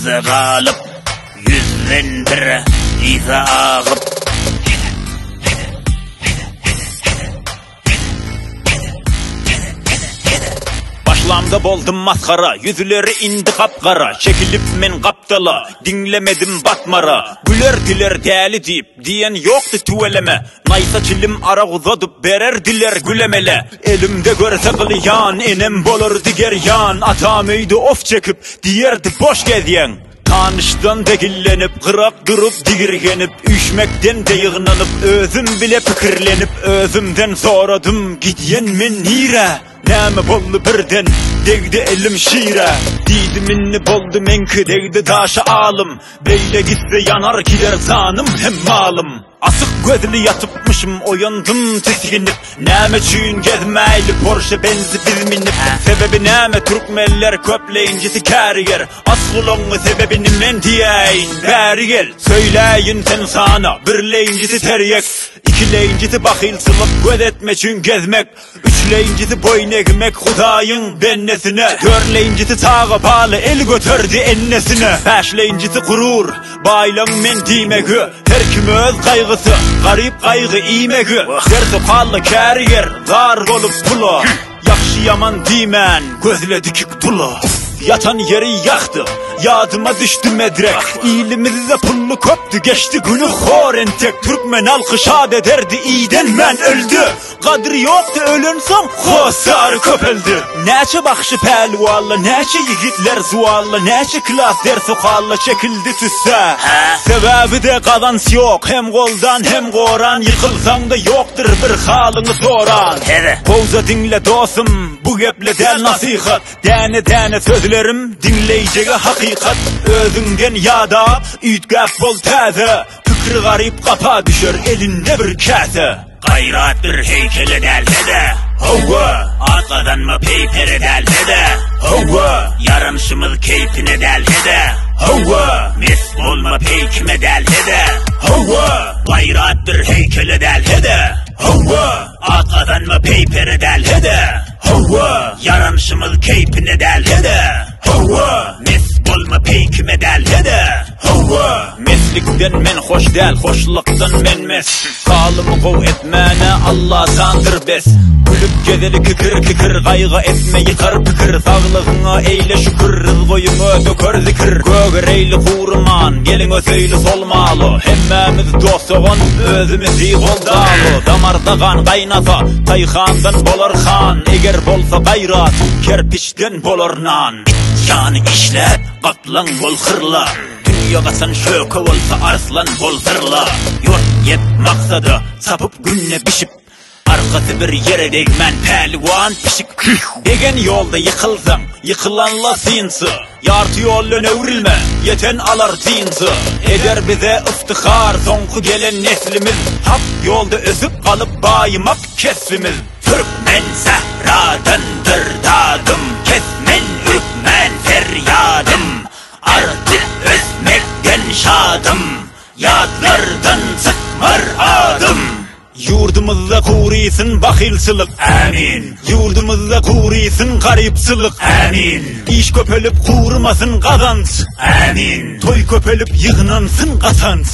Kızı kalıp yüzden bir ife ağıp Başlamda boldum maskara, yüzleri indi kapkara. Çekilip men kaptala, dinlemedim batmara. Güler diler deli deyip, diyen yoktu tüveleme. Naysa çilim ara uzadıp bererdiler gülemele. Elimde görse kılıyan, enem bolur diger yan. Atamıydı of çekip, diyerdi boş gezyen. Tanıştan degillenip, kırak durup digirgenip, üşmekten de yığınanıp, özüm bile pikirlenip, özümden soradım, gidyen men nire? Näme boldu birden, degdi elim şiire. Diydim inni boldu menki, degdi taşa alım. Beyle gitse yanar gider zanım hem malım. Asık gözlü yatıpmışım, oyandım tisginip. Näme çüğün gezmeyli, Porsche benzi bizminip. Sebebi näme Türkmenler köpleyincisi kariyer. Asılongu sebebini men diyeyin, beri gel. Söyleyin sen sana, birleyincisi teryek. İkileyincisi bakilsılıp gözetme çün gezmek. Üçleyincisi boyun egmek Hudayın bennesine. Dörleyincisi sağa bağlı el götürdü ennesine. Beşleyincisi kurur baylan men dimegi. Her kim öz kaygısı garip kaygı imegi. Derdi kallı kariyer zar olup pula. Yakşı yaman dimen gözle dikik tula. Yatan yeri yaktı, yadıma düştü medrek. İyilimizde pullu köptü, geçti günü horentek. Türkmen halkı şad ederdi, iyiden men öldü. Kadri yoktu ölünsem, hosar köpeldi. Neçe bakşı pelvalla, neçe yigitler zualla, neçe klas dersi kalla çekildi tüsse. Sebebi de kazanç yok, hem goldan hem koran. Yıkılsan da yoktur bir halını soran. Kovza dinle dostum, bu geple del nasihat. Dene dene sözlerim dinleyeceğe hakikat. Özünden yada üytgaf bol taze. Fikri garip kapa düşer elinde bir kase. Gayrat bir heykele delhede. Hova arkadan mı peypere delhede. Hova yarımşımız keyfine delhede. Hova mis olma peykime delhede. Hova gayrat bir heykele delhede. Hova arkadan mı peypere delhede. Hova yarımşımız keyfine delhede. Hova mis olma peykime delhede. Hova meslikten men hoş del, hoşluktan men mes. Sağlımı kov etmene Allah sandır bes. Gülüp gezeli kikir kikir, kaygı etme yıkar pikir. Sağlığına eyle şükür, rızgoyunu dökör zikir. Gögüreyli kurman, gelin öseyli solmalı. Hemmemiz dostağın, özümüz iyi oldalı. Damarda kan kaynasa, tayhandan bolar han. Eğer bolsa gayrat, kerpiçten bolar nan. Yani işler, kaplan bol hırla. Dünyagasan şöke olsa arslan bol zırla. Yurt yep maksadı, sapıp günne bişip. Arkası bir yere değmen pelvan pişik. Degen yolda yıkılsam, yıkılanla sinsi. Yartı yolla nevrilme, yeten alar zinsi. Eder bize iftihar, sonku gelen neslimiz. Hak yolda özüp kalıp bayımak kesfimiz. Türkmen sehradandır dadım, kesmen ürkmen feryadım. Artık özmekten şadım, yadlardan sıkmar adım. Yurdumuzda kurisin bakilçılık, amin. Yurdumuzda kurisin garipçılık, amin. İş köpelip kurmasın kazanç, amin. Toy köpelip yığınansın kazanç,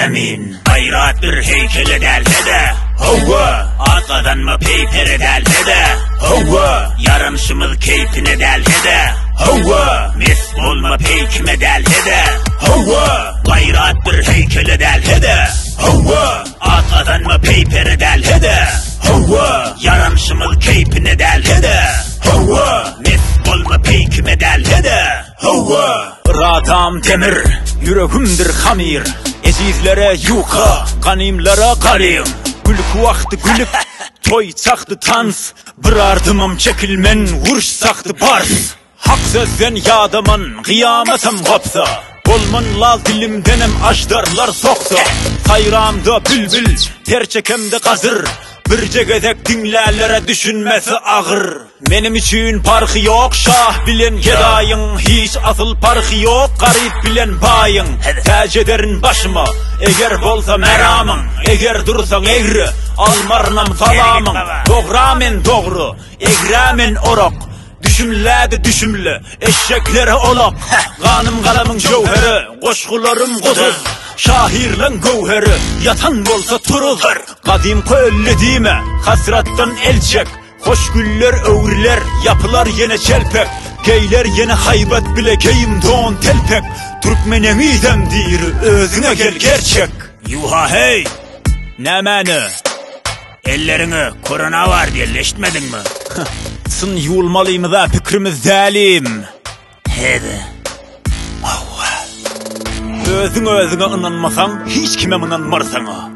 amin. Gayrat bir heykele delhede. Hova arkadan mı peypere delhede. Hova yarımşımız keyfine delhede. Hova mis olma peykime delhede. Hova gayrat bir heykele delhede. Hova arkadan mı peypere delhede. Hova yarımşımız keyfine delhede. Hova mis olma peykime delhede. Hova radam demir, yüreğimdir hamir. Ezizlere yuka, kanimlere kalim. Gülük vakti gülüp, toy çaktı tans. Bir ardımım çekilmen, vuruş saktı bars. Hak sözden yadamın, kıyametim kopsa. Olman lal dilimdenem aşdarlar soksa. Sayramda bülbül, terçekemde kazır. Bir cegedek dinlerlere düşünmesi ağır. Benim için parkı yok şah bilen gedayın. Hiç asıl parkı yok garip bilen bayın. Tac ederin başıma eğer bolsa meramın. Eğer dursan egri almarnam salamın. Doğramen doğru, egramen orok. düşümlädi düşümlü eşeklere olak. Kanım kalamın jowheri, koşkularım kuzuz. Şahirlen gowheri, yatan bolsa turulur. Kadim köllü dime, hasrattan el çek. Hoş güller öwriler, yapılar yine çelpek. Geyler yine haybat bile geyim don telpek. Türkmenem idem diri, özüne gel gerçek. Yuha hey! Nämeni? Ellerini korona var diye leşitmedin mi? Sın yulmalıyım da fikrimiz zalim. Hede. Özüne inanmasan, hiç kime inanmarsan.